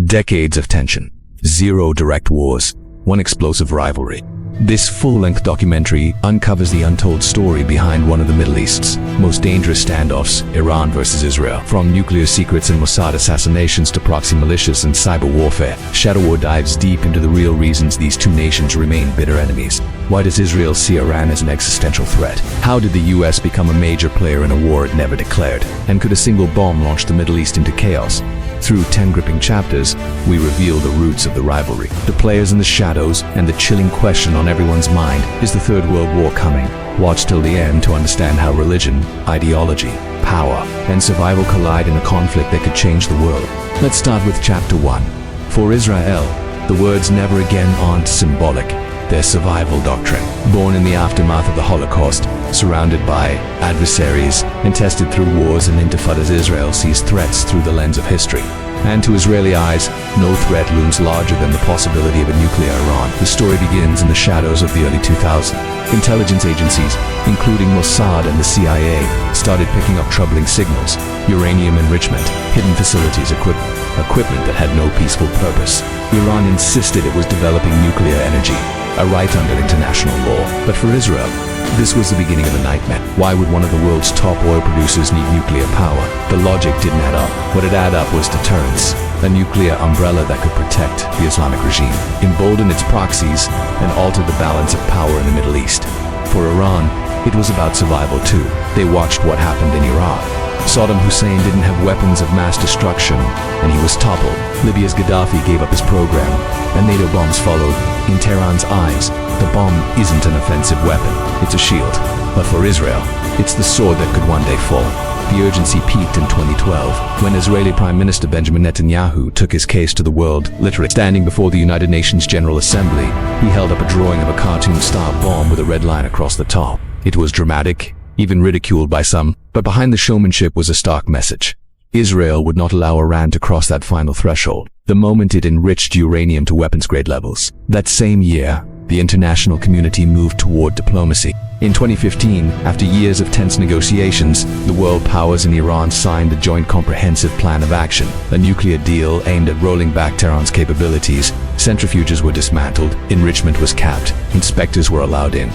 Decades of tension, 0 direct wars, 1 explosive rivalry. This full-length documentary uncovers the untold story behind one of the Middle East's most dangerous standoffs, Iran versus Israel. From nuclear secrets and Mossad assassinations to proxy militias and cyber warfare, Shadowy dives deep into the real reasons these two nations remain bitter enemies. Why does Israel see Iran as an existential threat? How did the US become a major player in a war it never declared? And could a single bomb launch the Middle East into chaos? Through 10 gripping chapters, we reveal the roots of the rivalry, the players in the shadows, and the chilling question on everyone's mind: is the Third World War coming? Watch till the end to understand how religion, ideology, power, and survival collide in a conflict that could change the world. Let's start with Chapter 1. For Israel, the words "never again" aren't symbolic. Their survival doctrine. Born in the aftermath of the Holocaust, surrounded by adversaries, and tested through wars and intifadas, Israel sees threats through the lens of history. And to Israeli eyes, no threat looms larger than the possibility of a nuclear Iran. The story begins in the shadows of the early 2000s. Intelligence agencies, including Mossad and the CIA, started picking up troubling signals: uranium enrichment, hidden facilities, equipment that had no peaceful purpose. Iran insisted it was developing nuclear energy, a right under international law. But for Israel, this was the beginning of a nightmare. Why would one of the world's top oil producers need nuclear power? The logic didn't add up. What had added up was deterrence, a nuclear umbrella that could protect the Islamic regime, embolden its proxies, and alter the balance of power in the Middle East. For Iran, it was about survival too. They watched what happened in Iraq. Saddam Hussein didn't have weapons of mass destruction, and he was toppled. Libya's Gaddafi gave up his program, and NATO bombs followed. In Tehran's eyes, the bomb isn't an offensive weapon, it's a shield. But for Israel, it's the sword that could one day fall. The urgency peaked in 2012, when Israeli Prime Minister Benjamin Netanyahu took his case to the world, literally. Standing before the United Nations General Assembly, he held up a drawing of a cartoon-style bomb with a red line across the top. It was dramatic, even ridiculed by some, but behind the showmanship was a stark message. Israel would not allow Iran to cross that final threshold, the moment it enriched uranium to weapons-grade levels. That same year, the international community moved toward diplomacy. In 2015, after years of tense negotiations, the world powers and Iran signed a joint comprehensive plan of action, a nuclear deal aimed at rolling back Tehran's capabilities. Centrifuges were dismantled, enrichment was capped, inspectors were allowed in.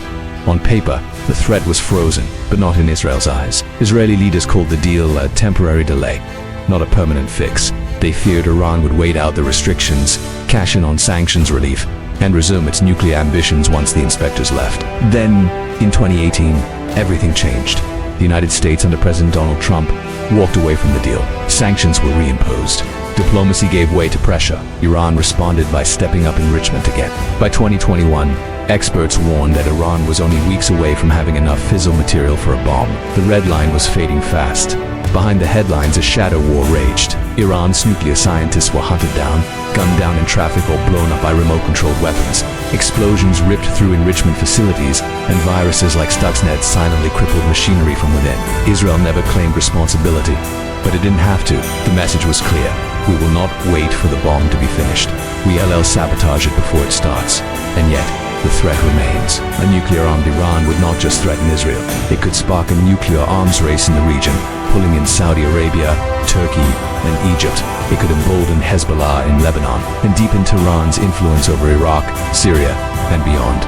On paper, the threat was frozen, but not in Israel's eyes. Israeli leaders called the deal a temporary delay, not a permanent fix. They feared Iran would wait out the restrictions, cash in on sanctions relief, and resume its nuclear ambitions once the inspectors left. Then, in 2018, everything changed. The United States under President Donald Trump walked away from the deal. Sanctions were reimposed. Diplomacy gave way to pressure. Iran responded by stepping up enrichment again. By 2021, experts warned that Iran was only weeks away from having enough fissile material for a bomb. The red line was fading fast. Behind the headlines, a shadow war raged. Iran's nuclear scientists were hunted down, gunned down in traffic, or blown up by remote-controlled weapons. Explosions ripped through enrichment facilities, and viruses like Stuxnet silently crippled machinery from within. Israel never claimed responsibility, but it didn't have to. The message was clear: we will not wait for the bomb to be finished. We will sabotage it before it starts. And yet, the threat remains. A nuclear-armed Iran would not just threaten Israel. It could spark a nuclear arms race in the region, pulling in Saudi Arabia, Turkey, and Egypt. It could embolden Hezbollah in Lebanon and deepen Tehran's influence over Iraq, Syria, and beyond.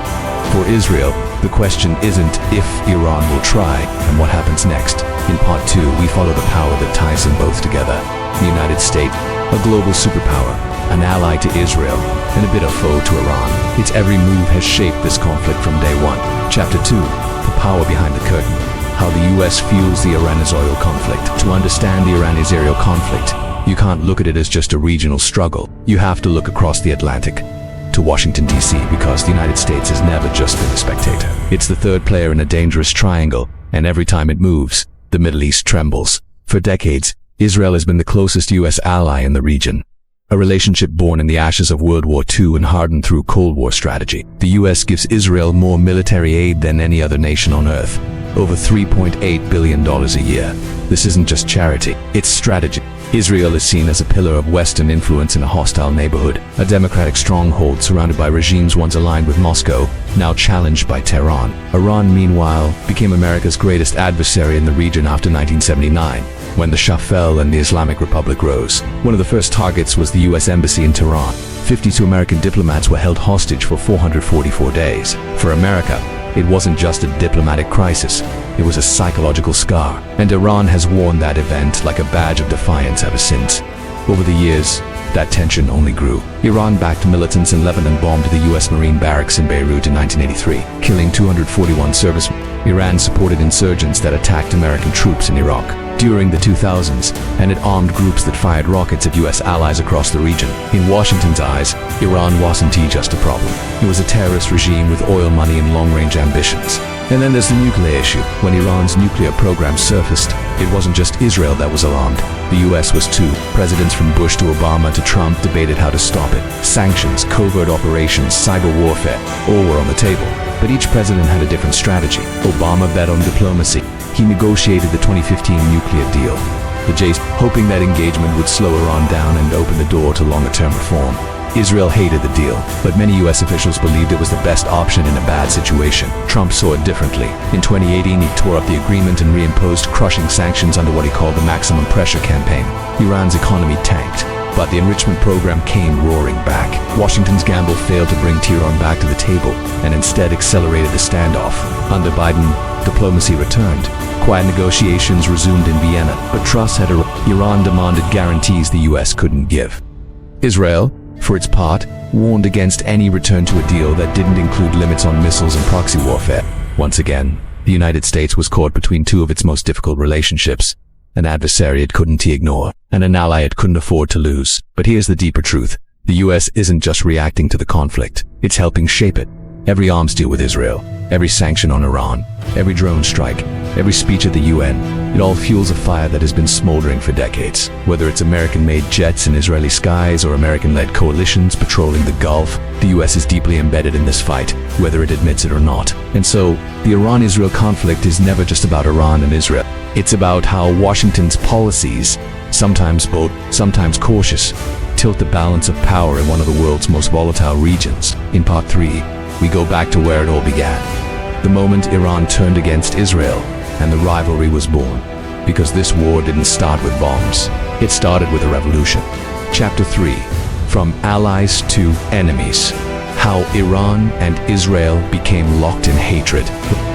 For Israel, the question isn't if Iran will try and what happens next. In Part 2, we follow the power that ties them both together. The United States, a global superpower, an ally to Israel, and a bitter foe to Iran. Its every move has shaped this conflict from day one. Chapter 2, the power behind the curtain. How the US fuels the Iran-Israel conflict. To understand the Iran-Israel conflict, you can't look at it as just a regional struggle. You have to look across the Atlantic to Washington, D.C., because the United States has never just been a spectator. It's the third player in a dangerous triangle, and every time it moves, the Middle East trembles. For decades, Israel has been the closest US ally in the region. A relationship born in the ashes of World War II and hardened through Cold War strategy. The US gives Israel more military aid than any other nation on Earth. Over $3.8 billion a year. This isn't just charity, it's strategy. Israel is seen as a pillar of Western influence in a hostile neighborhood, a democratic stronghold surrounded by regimes once aligned with Moscow, now challenged by Tehran. Iran, meanwhile, became America's greatest adversary in the region after 1979. when the Shah fell and the Islamic Republic rose. One of the first targets was the US Embassy in Tehran. 52 American diplomats were held hostage for 444 days. For America, it wasn't just a diplomatic crisis, it was a psychological scar, and Iran has worn that event like a badge of defiance ever since. Over the years, that tension only grew. Iran backed militants in Lebanon bombed the US Marine barracks in Beirut in 1983, killing 241 servicemen. Iran supported insurgents that attacked American troops in Iraq during the 2000s, and it armed groups that fired rockets at US allies across the region. In Washington's eyes, Iran wasn't just a problem. It was a terrorist regime with oil money and long-range ambitions. And then there's the nuclear issue. When Iran's nuclear program surfaced, it wasn't just Israel that was alarmed. The US was too. Presidents from Bush to Obama to Trump debated how to stop it. Sanctions, covert operations, cyber warfare, all were on the table. But each president had a different strategy. Obama bet on diplomacy. He negotiated the 2015 nuclear deal, the J's hoping that engagement would slow Iran down and open the door to longer-term reform. Israel hated the deal, but many US officials believed it was the best option in a bad situation. Trump saw it differently. In 2018, he tore up the agreement and reimposed crushing sanctions under what he called the maximum pressure campaign. Iran's economy tanked, but the enrichment program came roaring back. Washington's gamble failed to bring Tehran back to the table and instead accelerated the standoff. Under Biden, diplomacy returned. Quiet negotiations resumed in Vienna, but trust had Iran demanded guarantees the US couldn't give. Israel, for its part, warned against any return to a deal that didn't include limits on missiles and proxy warfare. Once again, the United States was caught between two of its most difficult relationships, an adversary it couldn't ignore, and an ally it couldn't afford to lose. But here's the deeper truth. The US isn't just reacting to the conflict, it's helping shape it. Every arms deal with Israel, every sanction on Iran, every drone strike, every speech at the UN, it all fuels a fire that has been smoldering for decades. Whether it's American-made jets in Israeli skies or American-led coalitions patrolling the Gulf, the US is deeply embedded in this fight, whether it admits it or not. And so, the Iran-Israel conflict is never just about Iran and Israel. It's about how Washington's policies, sometimes bold, sometimes cautious, tilt the balance of power in one of the world's most volatile regions. In Part 3, we go back to where it all began. The moment Iran turned against Israel, and the rivalry was born. Because this war didn't start with bombs. It started with a revolution. Chapter 3. From Allies to Enemies. How Iran and Israel became locked in hatred.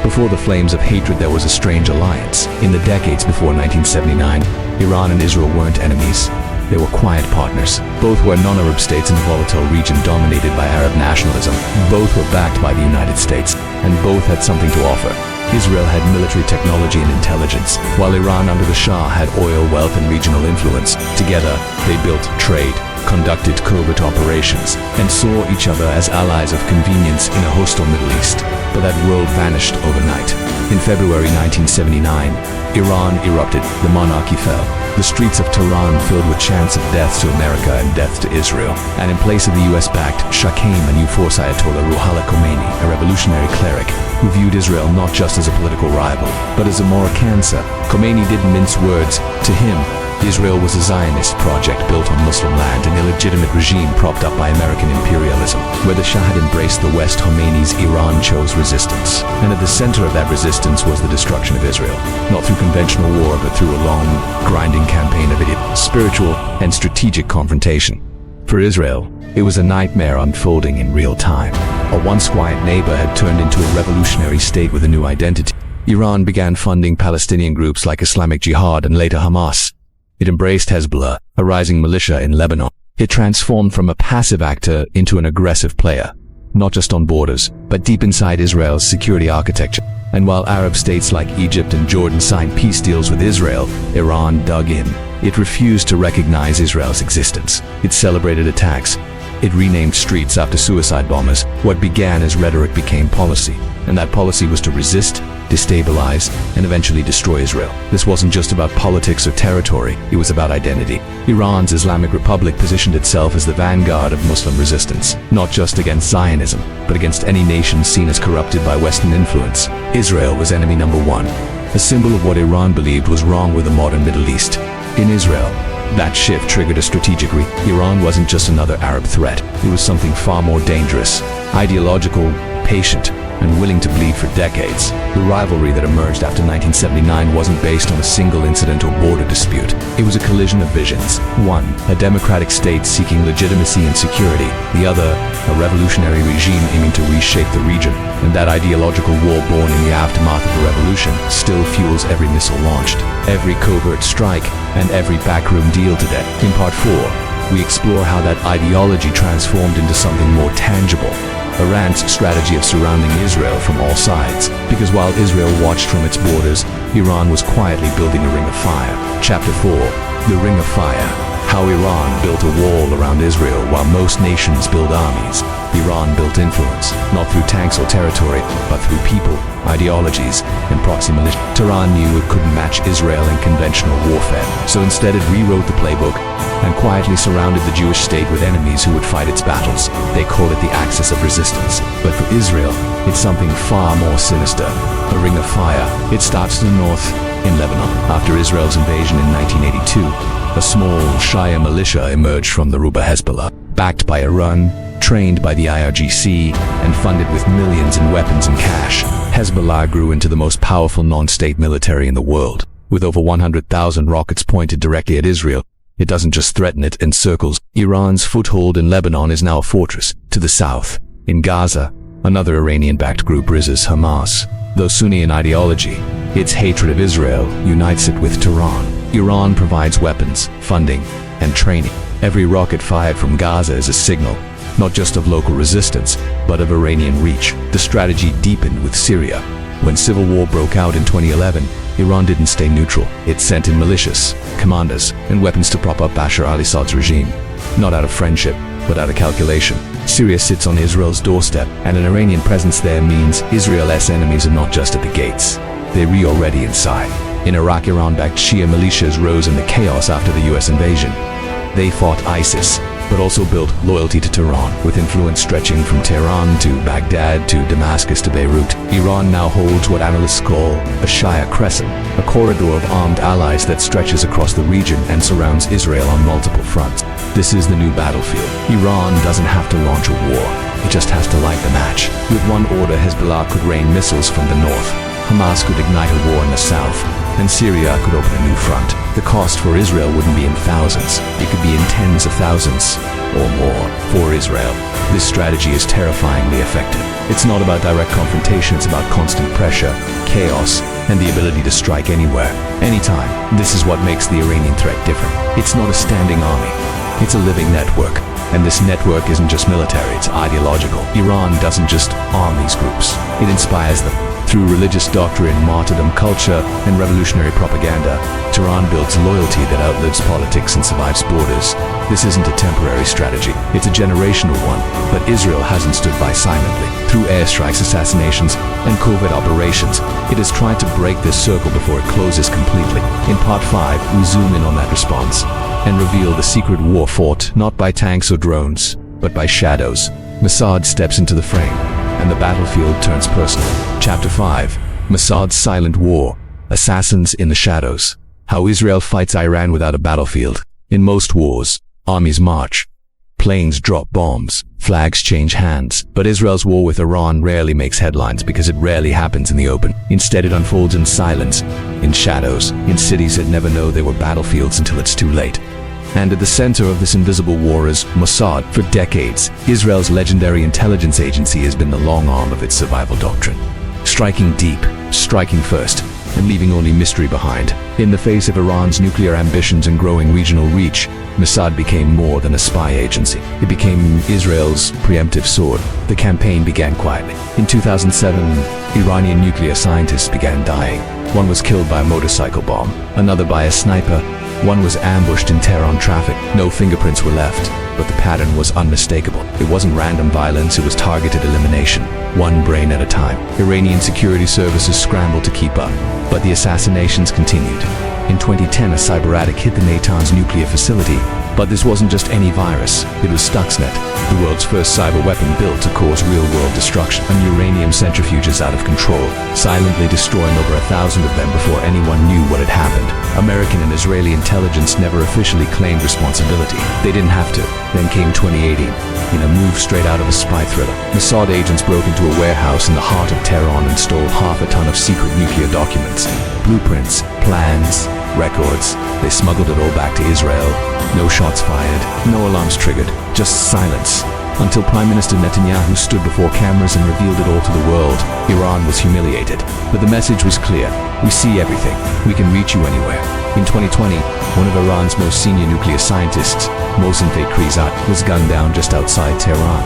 Before the flames of hatred, there was a strange alliance. In the decades before 1979, Iran and Israel weren't enemies. They were quiet partners. Both were non-Arab states in a volatile region dominated by Arab nationalism. Both were backed by the United States, and both had something to offer. Israel had military technology and intelligence, while Iran under the Shah had oil wealth and regional influence. Together, they built trade, conducted covert operations, and saw each other as allies of convenience in a hostile Middle East. But that world vanished overnight. In February 1979, Iran erupted, the monarchy fell. The streets of Tehran filled with chants of death to America and death to Israel. And in place of the US-backed Shah came a new force Ayatollah Ruhollah Khomeini, a revolutionary cleric who viewed Israel not just as a political rival, but as a moral cancer. Khomeini didn't mince words. To him, Israel was a Zionist project built on Muslim land, an illegitimate regime propped up by American imperialism. Where the Shah had embraced the West, Khomeini's Iran chose resistance. And at the center of that resistance was the destruction of Israel. Not through conventional war, but through a long, grinding campaign of spiritual and strategic confrontation. For Israel, it was a nightmare unfolding in real time. A once quiet neighbor had turned into a revolutionary state with a new identity. Iran began funding Palestinian groups like Islamic Jihad and later Hamas. It embraced Hezbollah, a rising militia in Lebanon. It transformed from a passive actor into an aggressive player, not just on borders, but deep inside Israel's security architecture. And while Arab states like Egypt and Jordan signed peace deals with Israel, Iran dug in. It refused to recognize Israel's existence. It celebrated attacks. It renamed streets after suicide bombers. What began as rhetoric became policy. And that policy was to resist, destabilize, and eventually destroy Israel. This wasn't just about politics or territory, it was about identity. Iran's Islamic Republic positioned itself as the vanguard of Muslim resistance, not just against Zionism, but against any nation seen as corrupted by Western influence. Israel was enemy number one, a symbol of what Iran believed was wrong with the modern Middle East. In Israel, that shift triggered a strategic Iran wasn't just another Arab threat, it was something far more dangerous, ideological, patient, and willing to bleed for decades. The rivalry that emerged after 1979 wasn't based on a single incident or border dispute. It was a collision of visions. One, a democratic state seeking legitimacy and security. The other, a revolutionary regime aiming to reshape the region. And that ideological war born in the aftermath of the revolution still fuels every missile launched, every covert strike, and every backroom deal today. In part 4, we explore how that ideology transformed into something more tangible. Iran's strategy of surrounding Israel from all sides, because while Israel watched from its borders, Iran was quietly building a ring of fire. Chapter 4, The Ring of Fire. How Iran built a wall around Israel while most nations build armies. Iran built influence, not through tanks or territory, but through people, ideologies, and proxy militias. Tehran knew it couldn't match Israel in conventional warfare, so instead it rewrote the playbook and quietly surrounded the Jewish state with enemies who would fight its battles. They call it the axis of resistance. But for Israel, it's something far more sinister. A ring of fire. It starts to the north, in Lebanon. After Israel's invasion in 1982, a small Shia militia emerged from the Hezbollah, backed by Iran, trained by the IRGC, and funded with millions in weapons and cash. Hezbollah grew into the most powerful non-state military in the world. With over 100,000 rockets pointed directly at Israel, it doesn't just threaten, it encircles. Iran's foothold in Lebanon is now a fortress. To the south, in Gaza, another Iranian-backed group rises Hamas. Though Sunni in ideology, its hatred of Israel unites it with Tehran. Iran provides weapons, funding, and training. Every rocket fired from Gaza is a signal, not just of local resistance, but of Iranian reach. The strategy deepened with Syria. When civil war broke out in 2011, Iran didn't stay neutral. It sent in militias, commanders, and weapons to prop up Bashar al-Assad's regime. Not out of friendship, but out of calculation. Syria sits on Israel's doorstep, and an Iranian presence there means Israel's enemies are not just at the gates. They're already inside. In Iraq, Iran-backed Shia militias rose in the chaos after the US invasion. They fought ISIS, but also built loyalty to Tehran, with influence stretching from Tehran to Baghdad to Damascus to Beirut. Iran now holds what analysts call a Shia crescent, a corridor of armed allies that stretches across the region and surrounds Israel on multiple fronts. This is the new battlefield. Iran doesn't have to launch a war, it just has to light the match. With one order, Hezbollah could rain missiles from the north, Hamas could ignite a war in the south, and Syria could open a new front. The cost for Israel wouldn't be in thousands, it could be in tens of thousands or more for Israel. This strategy is terrifyingly effective. It's not about direct confrontation, it's about constant pressure, chaos, and the ability to strike anywhere, anytime. This is what makes the Iranian threat different. It's not a standing army, it's a living network. And this network isn't just military, it's ideological. Iran doesn't just arm these groups, it inspires them. Through religious doctrine, martyrdom culture, and revolutionary propaganda, Tehran builds loyalty that outlives politics and survives borders. This isn't a temporary strategy, it's a generational one, but Israel hasn't stood by silently. Through airstrikes, assassinations, and covert operations, it has tried to break this circle before it closes completely. In part 5, we zoom in on that response and reveal the secret war fought not by tanks or drones, but by shadows. Mossad steps into the frame, and the battlefield turns personal. Chapter 5, Mossad's Silent War, Assassins in the Shadows. How Israel fights Iran without a battlefield. In most wars, armies march, planes drop bombs, flags change hands. But Israel's war with Iran rarely makes headlines because it rarely happens in the open. Instead, it unfolds in silence, in shadows, in cities that never know they were battlefields until it's too late. And at the center of this invisible war is Mossad. For decades, Israel's legendary intelligence agency has been the long arm of its survival doctrine. Striking deep, striking first, and leaving only mystery behind. In the face of Iran's nuclear ambitions and growing regional reach, Mossad became more than a spy agency. It became Israel's preemptive sword. The campaign began quietly. In 2007, Iranian nuclear scientists began dying. One was killed by a motorcycle bomb, another by a sniper. One was ambushed in Tehran traffic. No fingerprints were left, but the pattern was unmistakable. It wasn't random violence, it was targeted elimination, one brain at a time. Iranian security services scrambled to keep up, but the assassinations continued. In 2010, a cyberattack hit the Natanz nuclear facility. But this wasn't just any virus, it was Stuxnet, the world's first cyber weapon built to cause real-world destruction. And uranium centrifuges out of control, silently destroying over 1,000 of them before anyone knew what had happened. American and Israeli intelligence never officially claimed responsibility. They didn't have to. Then came 2018. In a move straight out of a spy thriller, Mossad agents broke into a warehouse in the heart of Tehran and stole half a ton of secret nuclear documents. Blueprints, plans, records. They smuggled it all back to Israel. No shots fired, no alarms triggered, just silence. Until Prime Minister Netanyahu stood before cameras and revealed it all to the world, Iran was humiliated. But the message was clear. We see everything. We can reach you anywhere. In 2020, one of Iran's most senior nuclear scientists, Mossad, was gunned down just outside Tehran,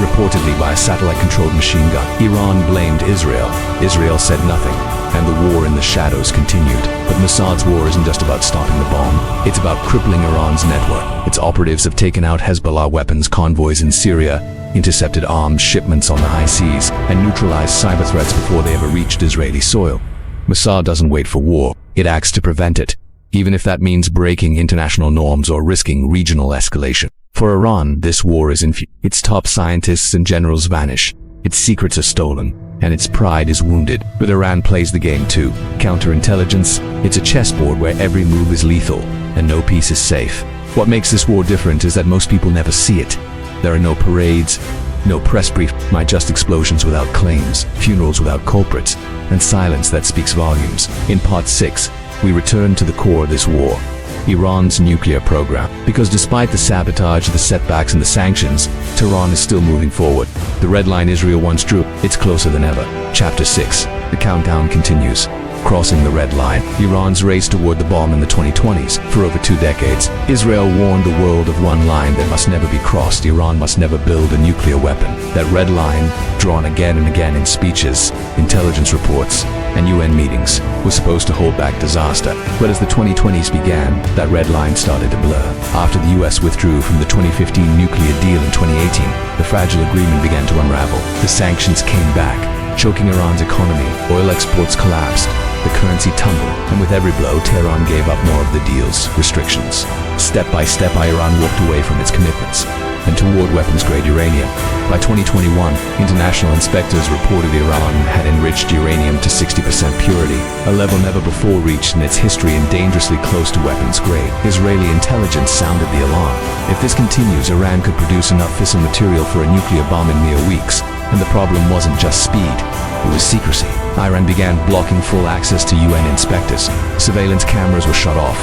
reportedly by a satellite-controlled machine gun. Iran blamed Israel. Israel said nothing, and the war in the shadows continued. But Mossad's war isn't just about stopping the bomb. It's about crippling Iran's network. Its operatives have taken out Hezbollah weapons convoys in Syria, intercepted arms shipments on the high seas, and neutralized cyber threats before they ever reached Israeli soil. Mossad doesn't wait for war. It acts to prevent it, even if that means breaking international norms or risking regional escalation. For Iran, this war is its top scientists and generals vanish, its secrets are stolen, and its pride is wounded. But Iran plays the game too. Counterintelligence, it's a chessboard where every move is lethal, and no piece is safe. What makes this war different is that most people never see it. There are no parades, no press brief, just explosions without claims, funerals without culprits, and silence that speaks volumes. In Part 6, we return to the core of this war, Iran's nuclear program. Because despite the sabotage, the setbacks, and the sanctions, Tehran is still moving forward. The red line Israel once drew, it's closer than ever. Chapter 6. The countdown continues. Crossing the red line, Iran's race toward the bomb in the 2020s. For over 2 decades, Israel warned the world of one line that must never be crossed. Iran must never build a nuclear weapon. That red line, drawn again and again in speeches, intelligence reports, and UN meetings, was supposed to hold back disaster. But as the 2020s began, that red line started to blur. After the US withdrew from the 2015 nuclear deal in 2018, the fragile agreement began to unravel. The sanctions came back, choking Iran's economy. Oil exports collapsed, the currency tumbled, and with every blow, Tehran gave up more of the deal's restrictions. Step by step, Iran walked away from its commitments and toward weapons-grade uranium. By 2021, international inspectors reported Iran had enriched uranium to 60% purity, a level never before reached in its history and dangerously close to weapons-grade. Israeli intelligence sounded the alarm. If this continues, Iran could produce enough fissile material for a nuclear bomb in mere weeks. And the problem wasn't just speed, it was secrecy. Iran began blocking full access to UN inspectors. Surveillance cameras were shut off.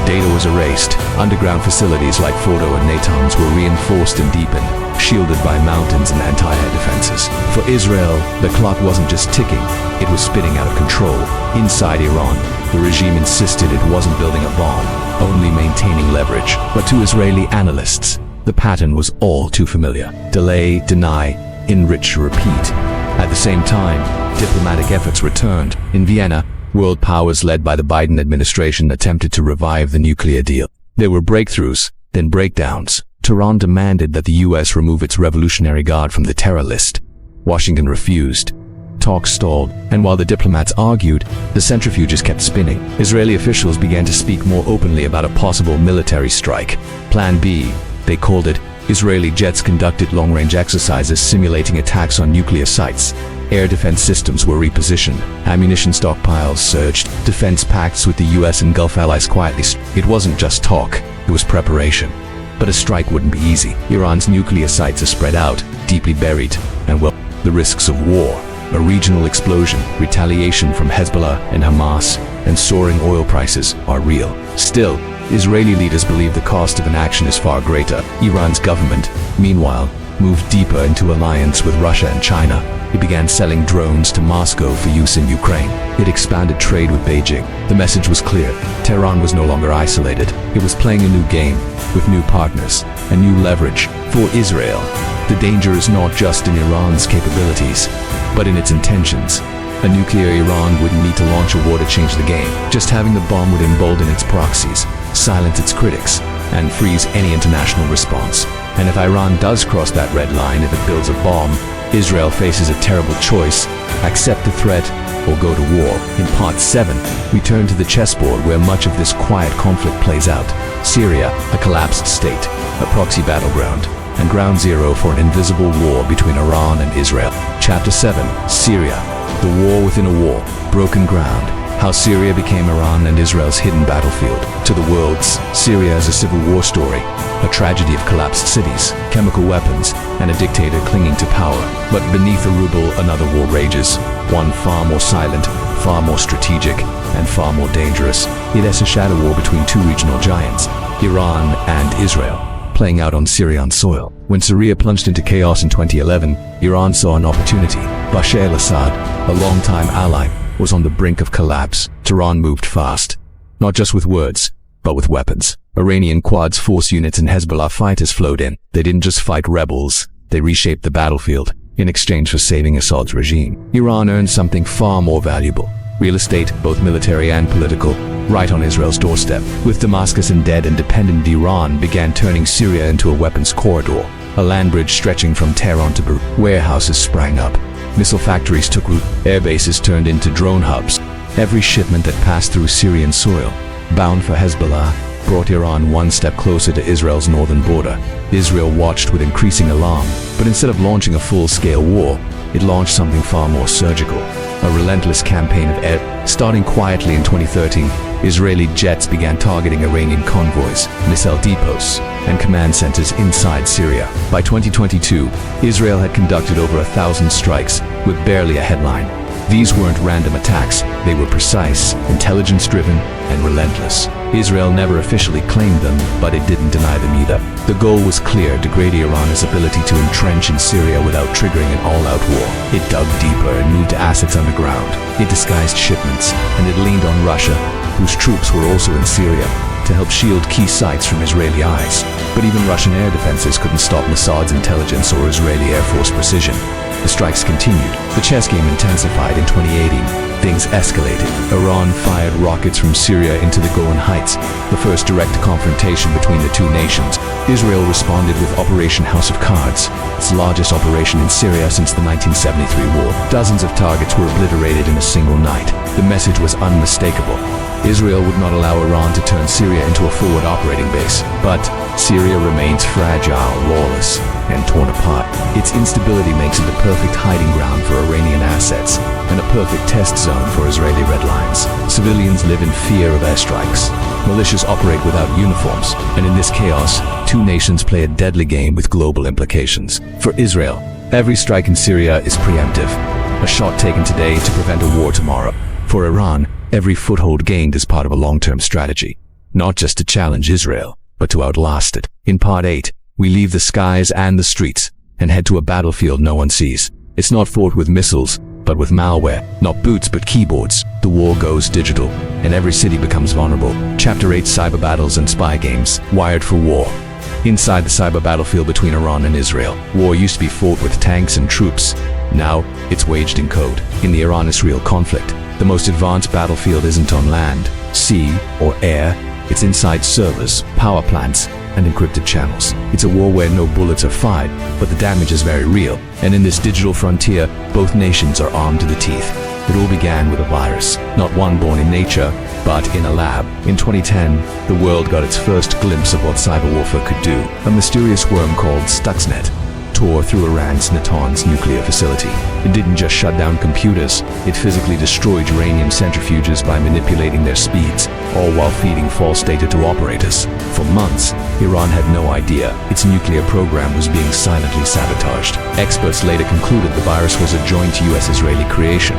Data was erased. Underground facilities like Fordo and Natanz were reinforced and deepened, shielded by mountains and anti-air defenses. For Israel, the clock wasn't just ticking, it was spinning out of control. Inside Iran, the regime insisted it wasn't building a bomb, only maintaining leverage. But to Israeli analysts, the pattern was all too familiar. Delay, deny, enrich, repeat. At the same time, diplomatic efforts returned. In Vienna, world powers led by the Biden administration attempted to revive the nuclear deal. There were breakthroughs, then breakdowns. Tehran demanded that the US remove its Revolutionary Guard from the terror list. Washington refused. Talks stalled, and while the diplomats argued, the centrifuges kept spinning. Israeli officials began to speak more openly about a possible military strike. Plan B, they called it. Israeli jets conducted long-range exercises simulating attacks on nuclear sites. Air defense systems were repositioned. Ammunition stockpiles surged. Defense pacts with the US and Gulf allies quietly. It wasn't just talk, it was preparation. But a strike wouldn't be easy. Iran's nuclear sites are spread out, deeply buried, and well, the risks of war. A regional explosion, retaliation from Hezbollah and Hamas, and soaring oil prices are real. Still, Israeli leaders believe the cost of inaction is far greater. Iran's government, meanwhile, moved deeper into alliance with Russia and China. It began selling drones to Moscow for use in Ukraine. It expanded trade with Beijing. The message was clear. Tehran was no longer isolated. It was playing a new game, with new partners and new leverage. For Israel, the danger is not just in Iran's capabilities, but in its intentions. A nuclear Iran wouldn't need to launch a war to change the game. Just having the bomb would embolden its proxies, silence its critics, and freeze any international response. And if Iran does cross that red line, if it builds a bomb, Israel faces a terrible choice: accept the threat or go to war. In Part 7, we turn to the chessboard where much of this quiet conflict plays out. Syria, a collapsed state, a proxy battleground, and ground zero for an invisible war between Iran and Israel. Chapter 7, Syria, the war within a war, broken ground. How Syria became Iran and Israel's hidden battlefield. To the world's, Syria is a civil war story, a tragedy of collapsed cities, chemical weapons, and a dictator clinging to power. But beneath the rubble, another war rages, one far more silent, far more strategic, and far more dangerous. It is a shadow war between two regional giants, Iran and Israel, playing out on Syrian soil. When Syria plunged into chaos in 2011, Iran saw an opportunity. Bashar al-Assad, a longtime ally, was on the brink of collapse. Tehran moved fast, not just with words, but with weapons. Iranian Quds force units and Hezbollah fighters flowed in. They didn't just fight rebels, they reshaped the battlefield in exchange for saving Assad's regime. Iran earned something far more valuable: real estate, both military and political, right on Israel's doorstep. With Damascus in dead and dependent, Iran began turning Syria into a weapons corridor, a land bridge stretching from Tehran to Beirut. Warehouses sprang up, missile factories took root, air bases turned into drone hubs. Every shipment that passed through Syrian soil, bound for Hezbollah, brought Iran one step closer to Israel's northern border. Israel watched with increasing alarm, but instead of launching a full-scale war, it launched something far more surgical: a relentless campaign of air. Starting quietly in 2013, Israeli jets began targeting Iranian convoys, missile depots, and command centers inside Syria. By 2022, Israel had conducted over 1,000 strikes, with barely a headline. These weren't random attacks, they were precise, intelligence-driven, and relentless. Israel never officially claimed them, but it didn't deny them either. The goal was clear: degrade Iran's ability to entrench in Syria without triggering an all-out war. It dug deeper and moved assets underground. It disguised shipments, and it leaned on Russia, whose troops were also in Syria, to help shield key sites from Israeli eyes. But even Russian air defenses couldn't stop Mossad's intelligence or Israeli Air Force precision. The strikes continued. The chess game intensified. In 2018, things escalated. Iran fired rockets from Syria into the Golan Heights, the first direct confrontation between the two nations. Israel responded with Operation House of Cards, its largest operation in Syria since the 1973 war. Dozens of targets were obliterated in a single night. The message was unmistakable: Israel would not allow Iran to turn Syria into a forward operating base. But Syria remains fragile, lawless, and torn apart. Its instability makes it the perfect hiding ground for Iranian assets, and a perfect test zone for Israeli red lines. Civilians live in fear of airstrikes. Militias operate without uniforms, and in this chaos, two nations play a deadly game with global implications. For Israel, every strike in Syria is preemptive, a shot taken today to prevent a war tomorrow. For Iran, every foothold gained is part of a long-term strategy, not just to challenge Israel, but to outlast it. In Part 8, we leave the skies and the streets and head to a battlefield no one sees. It's not fought with missiles, but with malware. Not boots, but keyboards. The war goes digital, and every city becomes vulnerable. Chapter 8, Cyber Battles and Spy Games, wired for war. Inside the cyber battlefield between Iran and Israel, war used to be fought with tanks and troops. Now, it's waged in code. In the Iran-Israel conflict, the most advanced battlefield isn't on land, sea, or air. It's inside servers, power plants, and encrypted channels. It's a war where no bullets are fired, but the damage is very real. And in this digital frontier, both nations are armed to the teeth. It all began with a virus, not one born in nature, but in a lab. In 2010, the world got its first glimpse of what cyber warfare could do. A mysterious worm called Stuxnet tore through Iran's Natanz nuclear facility. It didn't just shut down computers, it physically destroyed uranium centrifuges by manipulating their speeds, all while feeding false data to operators. For months, Iran had no idea its nuclear program was being silently sabotaged. Experts later concluded the virus was a joint US-Israeli creation,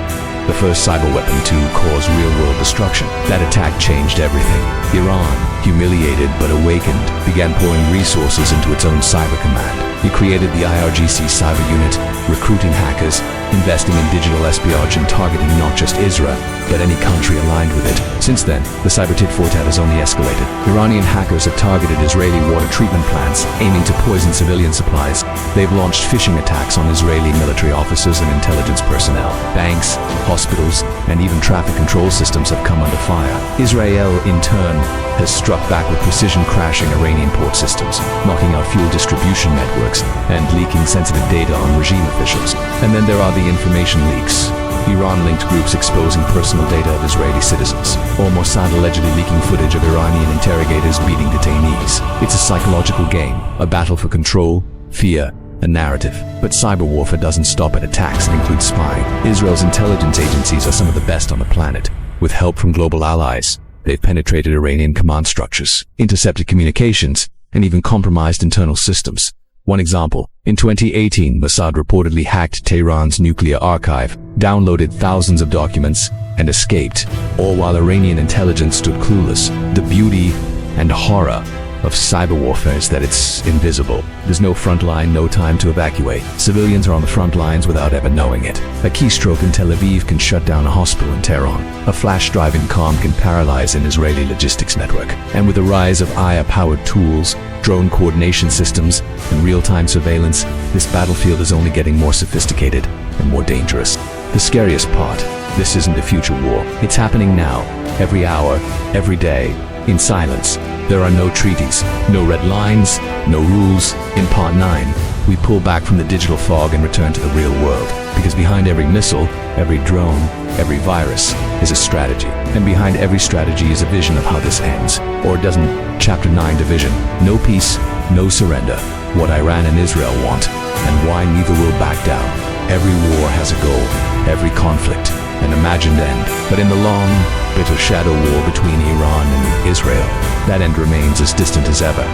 the first cyber weapon to cause real-world destruction. That attack changed everything. Iran, humiliated but awakened, began pouring resources into its own cyber command. It created the IRGC cyber unit, recruiting hackers, investing in digital espionage and targeting not just Israel, but any country aligned with it. Since then, the cyber tit-for-tat has only escalated. Iranian hackers have targeted Israeli water treatment plants, aiming to poison civilian supplies. They've launched phishing attacks on Israeli military officers and intelligence personnel. Banks, hospitals, and even traffic control systems have come under fire. Israel, in turn, has struck back with precision, crashing Iranian port systems, knocking out fuel distribution networks, and leaking sensitive data on regime officials. And then there are the information leaks. Iran-linked groups exposing personal data of Israeli citizens, or Mossad allegedly leaking footage of Iranian interrogators beating detainees. It's a psychological game, a battle for control, fear, and narrative. But cyber warfare doesn't stop at attacks and includes spying. Israel's intelligence agencies are some of the best on the planet. With help from global allies, they've penetrated Iranian command structures, intercepted communications, and even compromised internal systems. One example, in 2018, Mossad reportedly hacked Tehran's nuclear archive, downloaded thousands of documents, and escaped, all while Iranian intelligence stood clueless. The beauty and horror of cyber warfare is that it's invisible. There's no front line, no time to evacuate. Civilians are on the front lines without ever knowing it. A keystroke in Tel Aviv can shut down a hospital in Tehran. A flash drive in Qom can paralyze an Israeli logistics network. And with the rise of AI-powered tools, drone coordination systems, and real-time surveillance, this battlefield is only getting more sophisticated and more dangerous. The scariest part, this isn't a future war. It's happening now, every hour, every day, in silence. There are no treaties, no red lines, no rules. In Part 9, we pull back from the digital fog and return to the real world. Because behind every missile, every drone, every virus is a strategy. And behind every strategy is a vision of how this ends. Or doesn't. Chapter 9 division. No peace, no surrender. What Iran and Israel want, and why neither will back down. Every war has a goal, every conflict, an imagined end. But in the long, bitter shadow war between Iran and Israel, that end remains as distant as ever,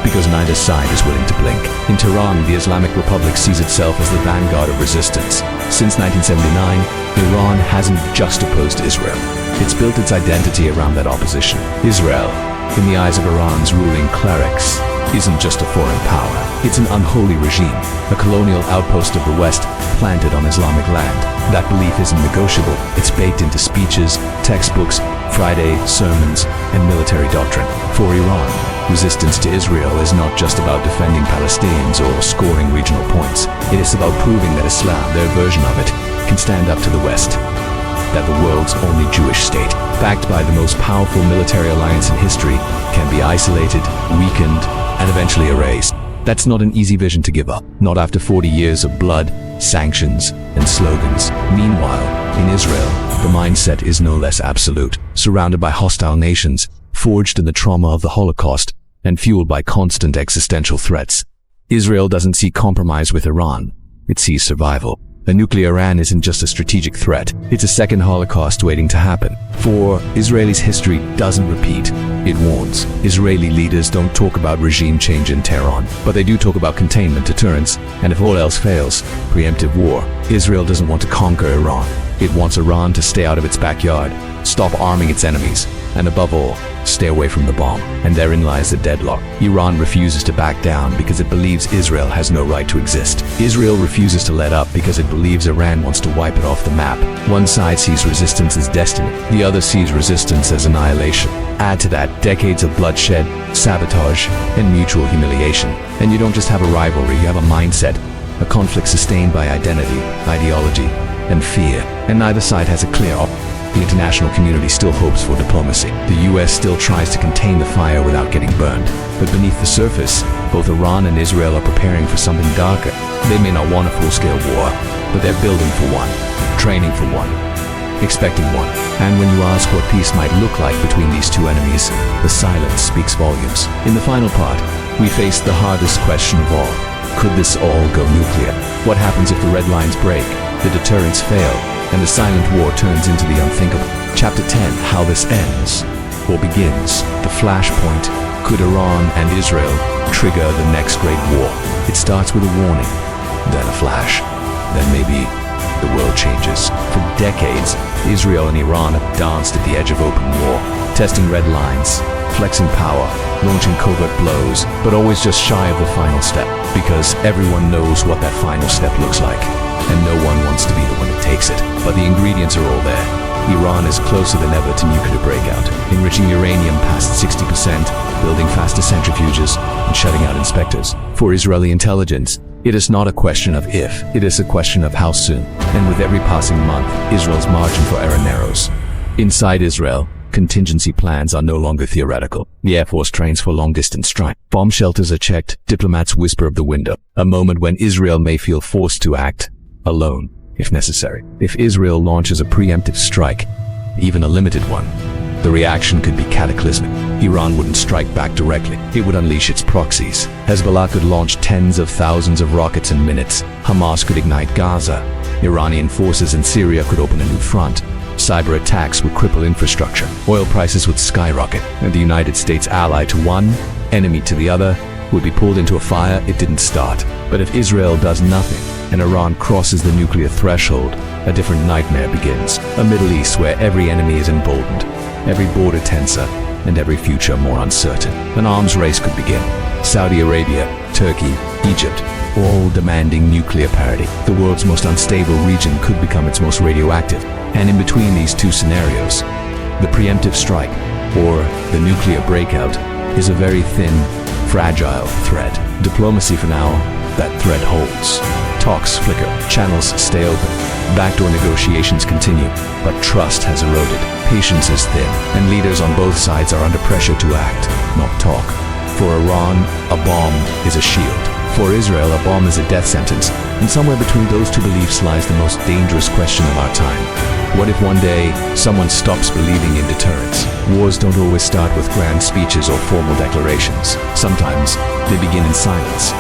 because neither side is willing to blink. In Tehran, the Islamic Republic sees itself as the vanguard of resistance. Since 1979, Iran hasn't just opposed Israel. It's built its identity around that opposition. Israel, in the eyes of Iran's ruling clerics, isn't just a foreign power. It's an unholy regime, a colonial outpost of the West planted on Islamic land. That belief isn't negotiable. It's baked into speeches, textbooks, Friday sermons, and military doctrine. For Iran, resistance to Israel is not just about defending Palestinians or scoring regional points. It is about proving that Islam, their version of it, can stand up to the West. That the world's only Jewish state, backed by the most powerful military alliance in history, can be isolated, weakened, and eventually erased. That's not an easy vision to give up, not after 40 years of blood, sanctions, and slogans. Meanwhile, in Israel, the mindset is no less absolute, surrounded by hostile nations, forged in the trauma of the Holocaust, and fueled by constant existential threats. Israel doesn't see compromise with Iran, it sees survival. A nuclear Iran isn't just a strategic threat, it's a second Holocaust waiting to happen. For Israel's history doesn't repeat, it warns. Israeli leaders don't talk about regime change in Tehran, but they do talk about containment, deterrence, and if all else fails, preemptive war. Israel doesn't want to conquer Iran. It wants Iran to stay out of its backyard, stop arming its enemies, and above all, stay away from the bomb. And therein lies the deadlock. Iran refuses to back down because it believes Israel has no right to exist. Israel refuses to let up because it believes Iran wants to wipe it off the map. One side sees resistance as destiny, the other sees resistance as annihilation. Add to that decades of bloodshed, sabotage, and mutual humiliation. And you don't just have a rivalry, you have a mindset, a conflict sustained by identity, ideology, and fear. And neither side has a clear option. The international community still hopes for diplomacy. The US still tries to contain the fire without getting burned. But beneath the surface, both Iran and Israel are preparing for something darker. They may not want a full-scale war, but they're building for one, training for one, expecting one. And when you ask what peace might look like between these two enemies, the silence speaks volumes. In the final part, we face the hardest question of all. Could this all go nuclear? What happens if the red lines break, the deterrents fail, and the silent war turns into the unthinkable? Chapter 10, how this ends, or begins. The flashpoint. Could Iran and Israel trigger the next great war? It starts with a warning, then a flash, then maybe the world changes. For decades, Israel and Iran have danced at the edge of open war, testing red lines, flexing power, launching covert blows, but always just shy of the final step, because everyone knows what that final step looks like, and no one wants to be the one that takes it. But the ingredients are all there. Iran is closer than ever to nuclear breakout, enriching uranium past 60%, building faster centrifuges, and shutting out inspectors. For Israeli intelligence, it is not a question of if, it is a question of how soon. And with every passing month, Israel's margin for error narrows. Inside Israel, Contingency plans are no longer theoretical. The Air Force trains for long-distance strike. Bomb shelters are checked. Diplomats whisper of the window. A moment when Israel may feel forced to act alone, if necessary. If Israel launches a preemptive strike, even a limited one, the reaction could be cataclysmic. Iran wouldn't strike back directly. It would unleash its proxies. Hezbollah could launch tens of thousands of rockets in minutes. Hamas could ignite Gaza. Iranian forces in Syria could open a new front. Cyber attacks would cripple infrastructure. Oil prices would skyrocket, and the United States, ally to one, enemy to the other, would be pulled into a fire it didn't start. But if Israel does nothing, and Iran crosses the nuclear threshold, a different nightmare begins. A Middle East where every enemy is emboldened, every border tenser, and every future more uncertain. An arms race could begin. Saudi Arabia, Turkey, Egypt, all demanding nuclear parity. The world's most unstable region could become its most radioactive. And in between these two scenarios, the preemptive strike, or the nuclear breakout, is a very thin, fragile thread. Diplomacy for now, that thread holds. Talks flicker, channels stay open, backdoor negotiations continue, but trust has eroded, patience is thin, and leaders on both sides are under pressure to act, not talk. For Iran, a bomb is a shield. For Israel, a bomb is a death sentence, and somewhere between those two beliefs lies the most dangerous question of our time. What if one day, someone stops believing in deterrence? Wars don't always start with grand speeches or formal declarations. Sometimes, they begin in silence,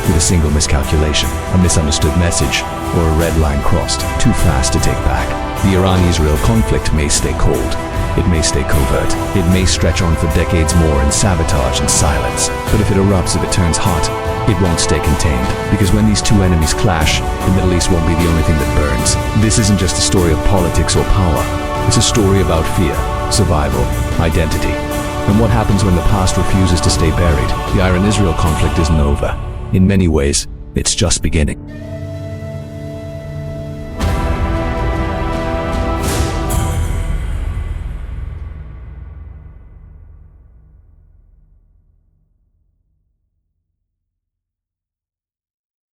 with a single miscalculation, a misunderstood message, or a red line crossed, too fast to take back. The Iran-Israel conflict may stay cold. It may stay covert. It may stretch on for decades more in sabotage and silence. But if it erupts, if it turns hot, it won't stay contained. Because when these two enemies clash, the Middle East won't be the only thing that burns. This isn't just a story of politics or power. It's a story about fear, survival, identity, and what happens when the past refuses to stay buried. The Iran-Israel conflict isn't over. In many ways, it's just beginning.